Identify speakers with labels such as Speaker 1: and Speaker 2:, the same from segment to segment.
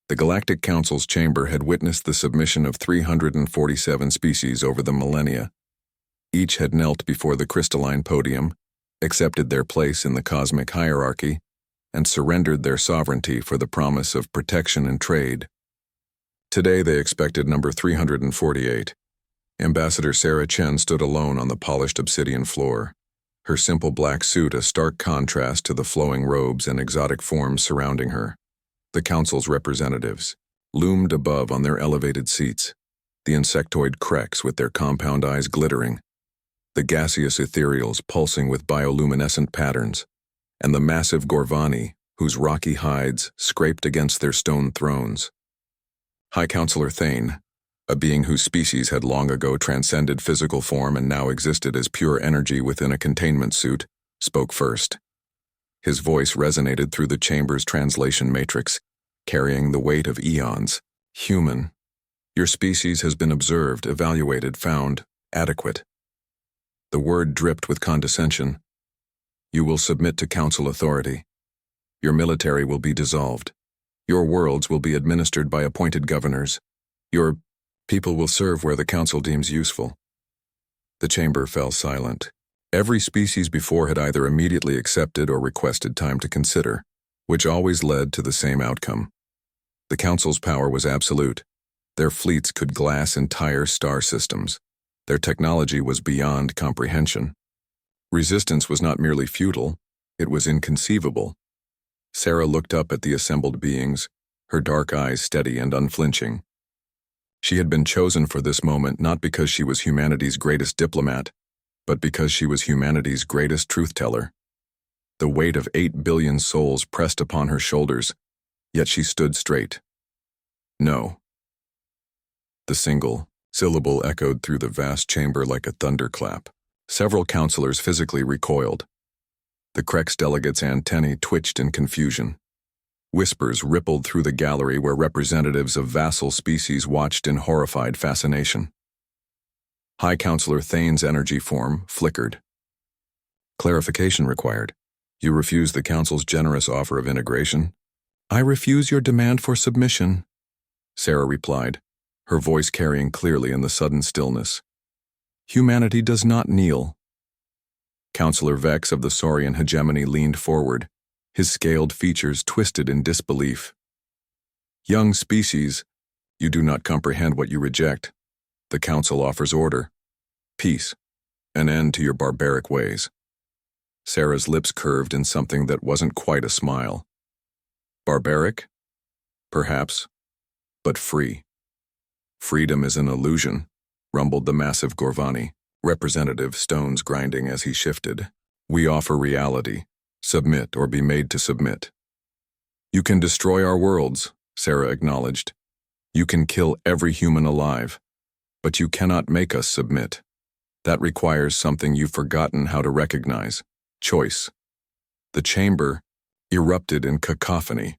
Speaker 1: The Galactic Council's chamber had witnessed the submission of 347 species over the millennia. Each had knelt before the crystalline podium, accepted their place in the cosmic hierarchy, and surrendered their sovereignty for the promise of protection and trade. Today they expected number 348. Ambassador Sarah Chen stood alone on the polished obsidian floor, her simple black suit a stark contrast to the flowing robes and exotic forms surrounding her. The council's representatives loomed above on their elevated seats, the insectoid creks with their compound eyes glittering, the gaseous ethereals pulsing with bioluminescent patterns, and the massive Gorvani, whose rocky hides scraped against their stone thrones. High Counselor Thane, a being whose species had long ago transcended physical form and now existed as pure energy within a containment suit, spoke first. His voice resonated through the chamber's translation matrix, carrying the weight of eons. Human. Your species has been observed, evaluated, found adequate. The word dripped with condescension. You will submit to council authority. Your military will be dissolved. Your worlds will be administered by appointed governors. Your people will serve where the council deems useful. The chamber fell silent. Every species before had either immediately accepted or requested time to consider, which always led to the same outcome. The council's power was absolute. Their fleets could glass entire star systems. Their technology was beyond comprehension. Resistance was not merely futile, it was inconceivable. Sarah looked up at the assembled beings, her dark eyes steady and unflinching. She had been chosen for this moment not because she was humanity's greatest diplomat, but because she was humanity's greatest truth-teller. The weight of 8 billion souls pressed upon her shoulders, yet she stood straight. No. The single syllable echoed through the vast chamber like a thunderclap. Several counselors physically recoiled. The Krex delegates' antennae twitched in confusion. Whispers rippled through the gallery where representatives of vassal species watched in horrified fascination. High Counselor Thane's energy form flickered. Clarification required. You refuse the council's generous offer of integration? I refuse your demand for submission, Sarah replied, her voice carrying clearly in the sudden stillness. Humanity does not kneel. Counselor Vex of the Saurian hegemony leaned forward, his scaled features twisted in disbelief. Young species, you do not comprehend what you reject. The council offers order, peace, an end to your barbaric ways. Sarah's lips curved in something that wasn't quite a smile. Barbaric? Perhaps, but free. Freedom is an illusion, rumbled the massive Gorvani, representative stones grinding as he shifted. We offer reality. Submit or be made to submit. You can destroy our worlds, Sarah acknowledged. You can kill every human alive, but you cannot make us submit. That requires something you've forgotten how to recognize: choice. The chamber erupted in cacophony.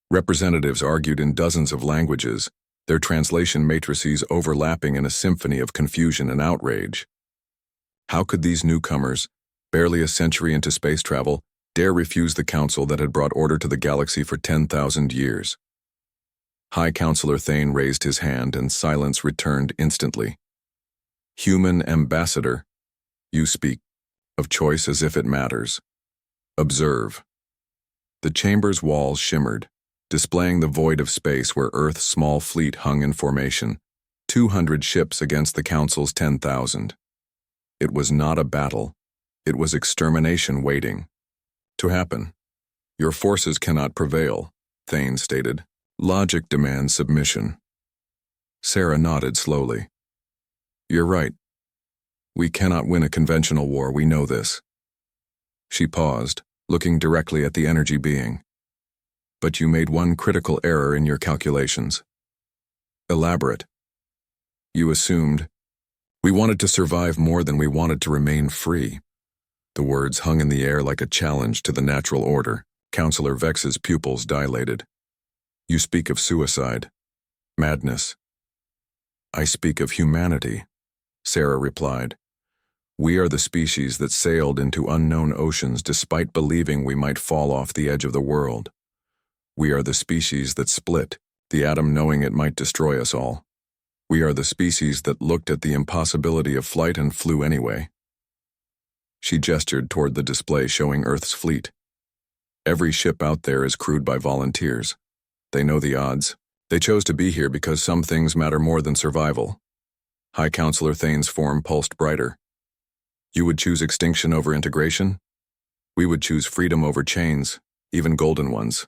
Speaker 1: Representatives argued in dozens of languages, their translation matrices overlapping in a symphony of confusion and outrage. How could these newcomers, barely a century into space travel, dare refuse the council that had brought order to the galaxy for 10,000 years? High Counselor Thane raised his hand and silence returned instantly. Human ambassador, you speak of choice as if it matters. Observe. The chamber's walls shimmered, displaying the void of space where Earth's small fleet hung in formation, 200 ships against the council's 10,000. It was not a battle. It was extermination waiting to happen. Your forces cannot prevail, Thane stated. Logic demands submission. Sarah nodded slowly. You're right. We cannot win a conventional war, we know this. She paused, looking directly at the energy being. But you made one critical error in your calculations. Elaborate. You assumed we wanted to survive more than we wanted to remain free. The words hung in the air like a challenge to the natural order. Counselor Vex's pupils dilated. You speak of suicide, madness. I speak of humanity, Sarah replied. We are the species that sailed into unknown oceans despite believing we might fall off the edge of the world. We are the species that split, the atom knowing it might destroy us all. We are the species that looked at the impossibility of flight and flew anyway. She gestured toward the display showing Earth's fleet. Every ship out there is crewed by volunteers. They know the odds. They chose to be here because some things matter more than survival. High Counselor Thane's form pulsed brighter. You would choose extinction over integration? We would choose freedom over chains, even golden ones.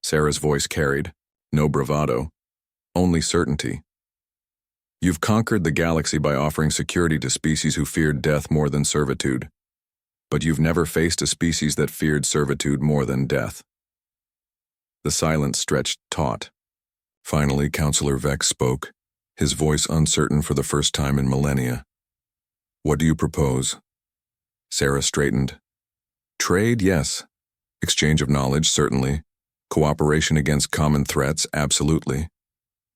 Speaker 1: Sarah's voice carried, no bravado, only certainty. You've conquered the galaxy by offering security to species who feared death more than servitude. But you've never faced a species that feared servitude more than death. The silence stretched taut. Finally, Counselor Vex spoke, his voice uncertain for the first time in millennia. What do you propose? Sarah straightened. Trade, yes. Exchange of knowledge, certainly. Cooperation against common threats, absolutely.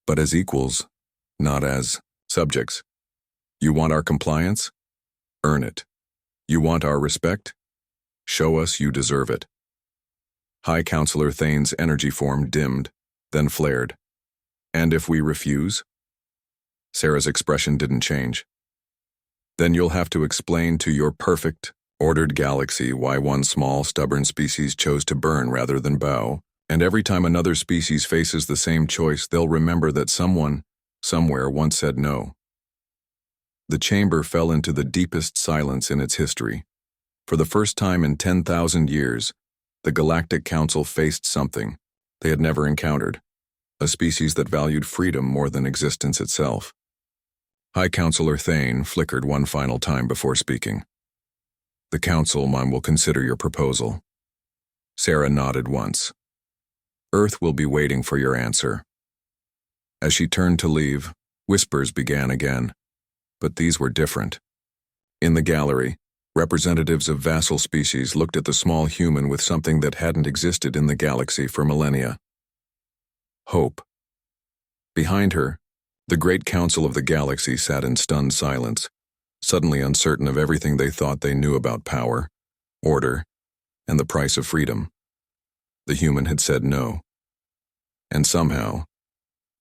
Speaker 1: But as equals, not as subjects. You want our compliance? Earn it. You want our respect? Show us you deserve it. High Counselor Thane's energy form dimmed, then flared. And if we refuse? Sarah's expression didn't change. Then you'll have to explain to your perfect, ordered galaxy why one small, stubborn species chose to burn rather than bow, and every time another species faces the same choice, they'll remember that someone, somewhere once said no. The chamber fell into the deepest silence in its history. For the first time in 10,000 years, the Galactic Council faced something they had never encountered, a species that valued freedom more than existence itself. High Counselor Thane flickered one final time before speaking. The Council, Mom, will consider your proposal. Sarah nodded once. Earth will be waiting for your answer. As she turned to leave, whispers began again, but these were different. In the gallery, representatives of vassal species looked at the small human with something that hadn't existed in the galaxy for millennia. Hope. Behind her, the great council of the galaxy sat in stunned silence, suddenly uncertain of everything they thought they knew about power, order, and the price of freedom. The human had said no. And somehow,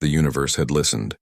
Speaker 1: the universe had listened.